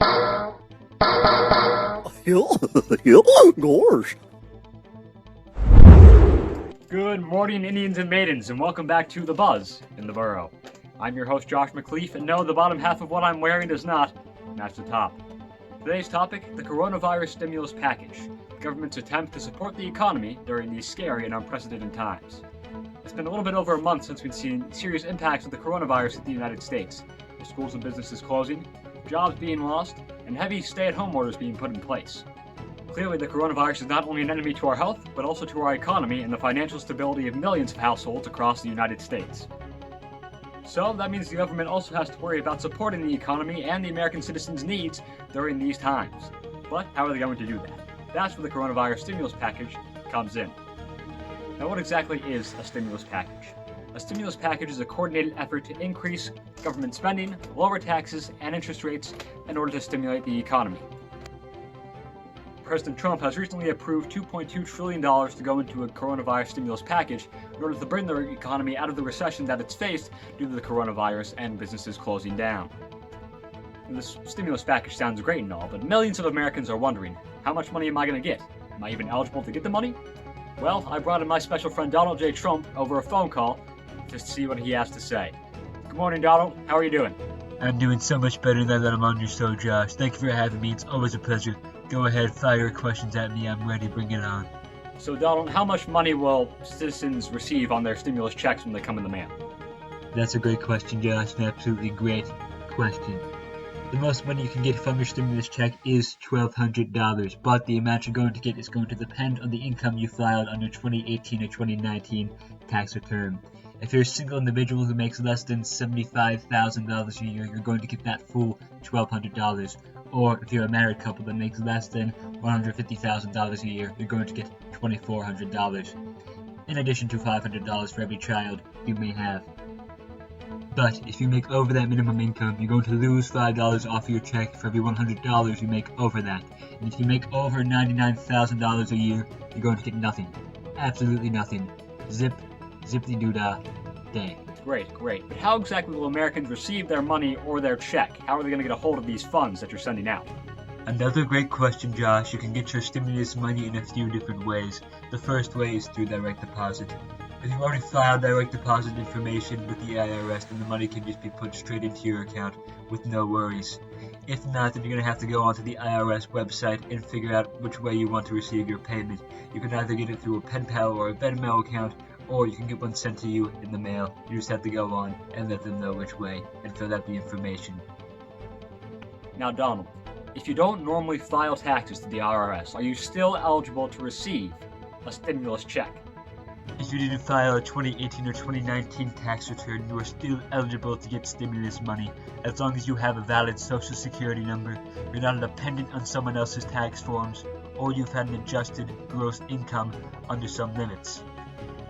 Gosh. Good morning, Indians and maidens, and welcome back to The Buzz in the Boro. I'm your host, Josh McCleaf, and no, the bottom half of what I'm wearing does not match the top. Today's topic, the coronavirus stimulus package, the government's attempt to support the economy during these scary and unprecedented times. It's been a little bit over a month since we've seen serious impacts of the coronavirus in the United States, with schools and businesses closing, jobs being lost, and heavy stay-at-home orders being put in place. Clearly, the coronavirus is not only an enemy to our health, but also to our economy and the financial stability of millions of households across the United States. So, that means the government also has to worry about supporting the economy and the American citizens' needs during these times. But how are they going to do that? That's where the coronavirus stimulus package comes in. Now, what exactly is a stimulus package? A stimulus package is a coordinated effort to increase government spending, lower taxes, and interest rates in order to stimulate the economy. President Trump has recently approved $2.2 trillion to go into a coronavirus stimulus package in order to bring the economy out of the recession that it's faced due to the coronavirus and businesses closing down. And this stimulus package sounds great and all, but millions of Americans are wondering, how much money am I going to get? Am I even eligible to get the money? Well, I brought in my special friend Donald J. Trump over a phone call just to see what he has to say. Good morning, Donald. How are you doing? I'm doing so much better now that I'm on your show, Josh. Thank you for having me. It's always a pleasure. Go ahead, fire your questions at me. I'm ready. Bring it on. So, Donald, how much money will citizens receive on their stimulus checks when they come in the mail? That's a great question, Josh. An absolutely great question. The most money you can get from your stimulus check is $1,200, but the amount you're going to get is going to depend on the income you filed on your 2018 or 2019 tax return. If you're a single individual who makes less than $75,000 a year, you're going to get that full $1,200. Or if you're a married couple that makes less than $150,000 a year, you're going to get $2,400, in addition to $500 for every child you may have. But if you make over that minimum income, you're going to lose $5 off your check for every $100 you make over that. And if you make over $99,000 a year, you're going to get nothing. Absolutely nothing. Zip-de-doo-dah day. Great. But how exactly will Americans receive their money or their check? How are they going to get a hold of these funds that you're sending out? Another great question, Josh. You can get your stimulus money in a few different ways. The first way is through direct deposit. If you've already filed direct deposit information with the IRS, then the money can just be put straight into your account with no worries. If not, then you're going to have to go onto the IRS website and figure out which way you want to receive your payment. You can either get it through a pen pal or a Venmo account, or you can get one sent to you in the mail. You just have to go on and let them know which way and fill out the information. Now, Donald, if you don't normally file taxes to the IRS, are you still eligible to receive a stimulus check? If you didn't file a 2018 or 2019 tax return, you are still eligible to get stimulus money as long as you have a valid social security number, you're not dependent on someone else's tax forms, or you've had an adjusted gross income under some limits.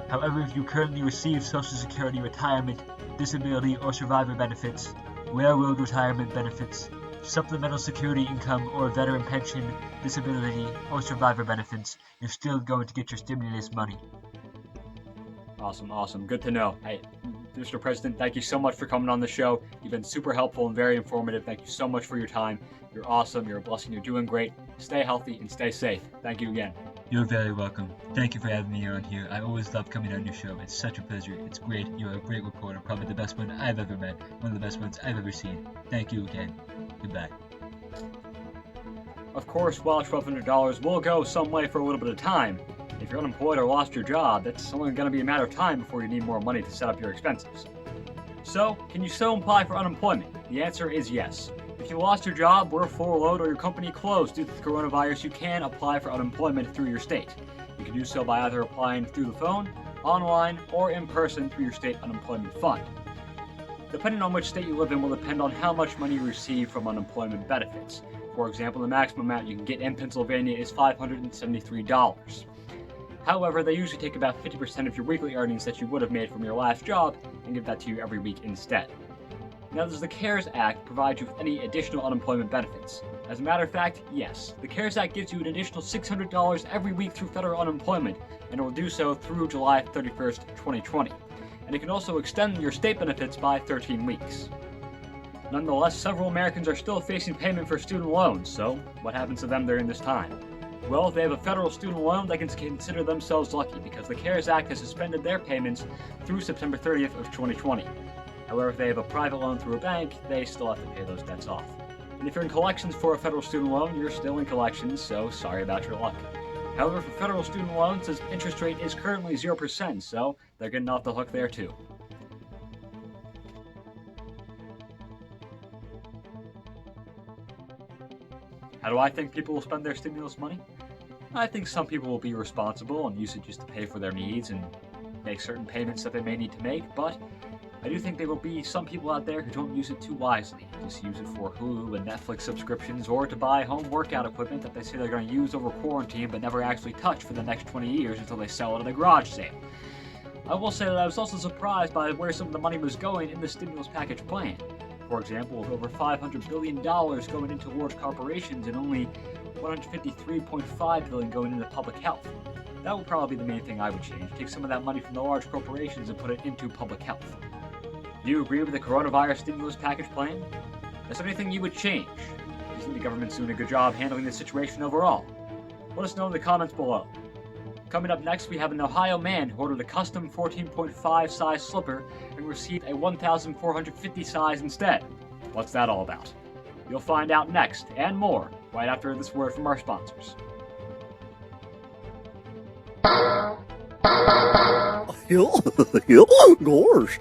However, if you currently receive Social Security retirement, disability or survivor benefits, railroad retirement benefits, supplemental security income or veteran pension, disability or survivor benefits, you're still going to get your stimulus money. Awesome. Good to know. Hey, Mr. President, thank you so much for coming on the show. You've been super helpful and very informative. Thank you so much for your time. You're awesome. You're a blessing. You're doing great. Stay healthy and stay safe. Thank you again. You're very welcome. Thank you for having me on here. I always love coming on your show. It's such a pleasure. It's great. You're a great reporter. Probably the best one I've ever met. One of the best ones I've ever seen. Thank you again. Goodbye. Of course, while $1,200 will go some way for a little bit of time, if you're unemployed or lost your job, that's only going to be a matter of time before you need more money to set up your expenses. So, can you still apply for unemployment? The answer is yes. If you lost your job, were furloughed, or your company closed due to the coronavirus, you can apply for unemployment through your state. You can do so by either applying through the phone, online, or in person through your state unemployment fund. Depending on which state you live in will depend on how much money you receive from unemployment benefits. For example, the maximum amount you can get in Pennsylvania is $573. However, they usually take about 50% of your weekly earnings that you would have made from your last job and give that to you every week instead. Now, does the CARES Act provide you with any additional unemployment benefits? As a matter of fact, yes. The CARES Act gives you an additional $600 every week through federal unemployment, and it will do so through July 31st, 2020. And it can also extend your state benefits by 13 weeks. Nonetheless, several Americans are still facing payment for student loans, so what happens to them during this time? Well, if they have a federal student loan, they can consider themselves lucky because the CARES Act has suspended their payments through September 30th of 2020. However, if they have a private loan through a bank, they still have to pay those debts off. And if you're in collections for a federal student loan, you're still in collections, so sorry about your luck. However, for federal student loans, the interest rate is currently 0%, so they're getting off the hook there too. How do I think people will spend their stimulus money? I think some people will be responsible and use it just to pay for their needs and make certain payments that they may need to make, but I do think there will be some people out there who don't use it too wisely. Just use it for Hulu and Netflix subscriptions or to buy home workout equipment that they say they're going to use over quarantine but never actually touch for the next 20 years until they sell it at a garage sale. I will say that I was also surprised by where some of the money was going in the stimulus package plan. For example, with over $500 billion going into large corporations and only $153.5 billion going into public health. That would probably be the main thing I would change. Take some of that money from the large corporations and put it into public health. Do you agree with the coronavirus stimulus package plan? Is there anything you would change? Do you think the government's doing a good job handling the situation overall? Let us know in the comments below. Coming up next, we have an Ohio man who ordered a custom 14.5 size slipper and received a 1,450 size instead. What's that all about? You'll find out next, and more, right after this word from our sponsors. Gosh,